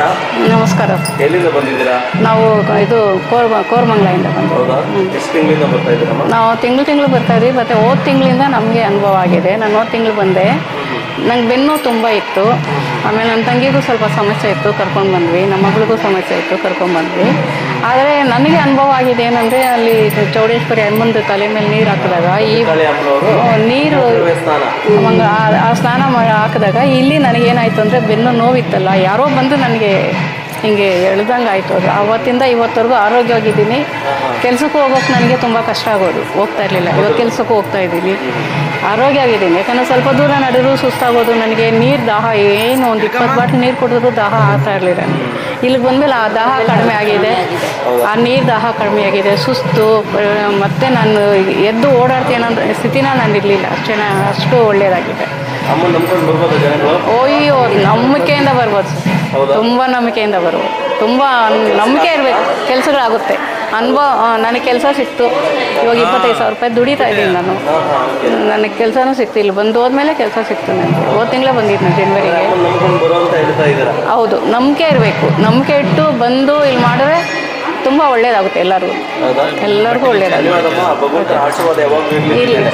ನಮಸ್ಕಾರ. ನಮಸ್ಕಾರ. ಎಲ್ಲಿಂದ ಬಂದಿದ್ದೀರಾ? ನಾವು ಇದು ಕೋರಮಂಗಲದಿಂದ ಬಂದಿದ್ದೀವಿ. ಹೌದಾ? ಎಷ್ಟು ತಿಂಗಳಿಂದ ಬರ್ತಾ ಇದ್ದೀರಮ್ಮ? ನಾವು ತಿಂಗಳು ಬರ್ತಾ ಇದ್ವಿ. ಮತ್ತು ಹೋದ ತಿಂಗಳಿಂದ ನಮಗೆ ಅನುಭವ ಆಗಿದೆ. ನಾನು ಹೋದ ತಿಂಗಳು ಬಂದೆ. ನಂಗೆ ಬೆನ್ನು ತುಂಬ ಇತ್ತು. ಆಮೇಲೆ ನನ್ನ ತಂಗಿಗೂ ಸ್ವಲ್ಪ ಸಮಸ್ಯೆ ಇತ್ತು, ಕರ್ಕೊಂಡು ಬಂದ್ವಿ. ನಮ್ಮ ಮಗಳಿಗೂ ಸಮಸ್ಯೆ ಇತ್ತು, ಕರ್ಕೊಂಡ್ಬಂದ್ವಿ. ಆದರೆ ನನಗೆ ಅನುಭವ ಆಗಿದೆ ಏನಂದರೆ, ಅಲ್ಲಿ ಚೌಡೇಶ್ವರಿ ಅಮ್ಮಂದು ತಲೆ ಮೇಲೆ ನೀರು ಹಾಕಿದಾಗ ನೀರು ಆ ಸ್ನಾನ ಹಾಕಿದಾಗ ಇಲ್ಲಿ ನನಗೇನಾಯಿತು ಅಂದರೆ, ಬೆನ್ನು ನೋವಿತ್ತಲ್ಲ, ಯಾರೋ ಬಂದು ನನಗೆ ಹಿಂಗೆ ಎಳ್ದಂಗೆ ಆಯಿತು. ಅದು ಆವತ್ತಿಂದ ಇವತ್ತವರೆಗೂ ಆರೋಗ್ಯವಾಗಿದ್ದೀನಿ. ಕೆಲಸಕ್ಕೂ ಹೋಗೋಕೆ ನನಗೆ ತುಂಬ ಕಷ್ಟ ಆಗೋದು, ಹೋಗ್ತಾ ಇರಲಿಲ್ಲ. ಇವಾಗ ಕೆಲಸಕ್ಕೂ ಹೋಗ್ತಾ ಇದ್ದೀನಿ, ಆರೋಗ್ಯ ಆಗಿದ್ದೀನಿ. ಯಾಕಂದರೆ ಸ್ವಲ್ಪ ದೂರ ನಡೆದ್ರು ಸುಸ್ತಾಗೋದು. ನನಗೆ ನೀರು ದಾಹ ಏನು ಒಂದು 20 ಬಾಟ್ಲು ನೀರು ಕುಡಿದ್ರೂ ದಾಹ ಆಗ್ತಾ ಇರಲಿಲ್ಲ. ಇಲ್ಲಿಗೆ ಬಂದಮೇಲೆ ಆ ದಾಹ ಕಡಿಮೆ ಆಗಿದೆ, ಆ ನೀರು ದಾಹ ಕಡಿಮೆ ಆಗಿದೆ. ಸುಸ್ತು ಮತ್ತು ನಾನು ಎದ್ದು ಓಡಾಡ್ತೀನಿ ಅನ್ನೋ ಸ್ಥಿತಿನ ನಾನು ಇರಲಿಲ್ಲ. ಅಷ್ಟು ಒಳ್ಳೆಯದಾಗಿದೆ. ಅಯ್ಯೋ, ನಂಬಿಕೆಯಿಂದ ಬರ್ಬೋದು, ತುಂಬ ನಂಬಿಕೆಯಿಂದ ಬರ್ಬೋದು. ತುಂಬ ನಂಬಿಕೆ ಇರಬೇಕು, ಕೆಲಸಗಳಾಗುತ್ತೆ. ಅನುಭವ. ನನಗೆ ಕೆಲಸ ಸಿಕ್ತು. ಇವಾಗ 25,000 ರೂಪಾಯಿ ದುಡಿತಾ ಇದ್ದೀನಿ ನಾನು. ನನಗೆ ಕೆಲಸನೂ ಸಿಕ್ತು. ಇಲ್ಲಿ ಬಂದು ಹೋದ್ಮೇಲೆ ಕೆಲಸ ಸಿಕ್ತು ನನಗೆ. ಹೋದ ತಿಂಗಳೇ ಬಂದಿದ್ದು ಜನವರಿಗೆ. ಹೌದು, ನಂಬಿಕೆ ಇರಬೇಕು. ನಂಬಿಕೆ ಇಟ್ಟು ಬಂದು ಇಲ್ಲಿ ಮಾಡಿದ್ರೆ ತುಂಬ ಒಳ್ಳೇದಾಗುತ್ತೆ ಎಲ್ಲರಿಗೂ ಒಳ್ಳೇದಾಗುತ್ತೆ. ಇಲ್ಲ.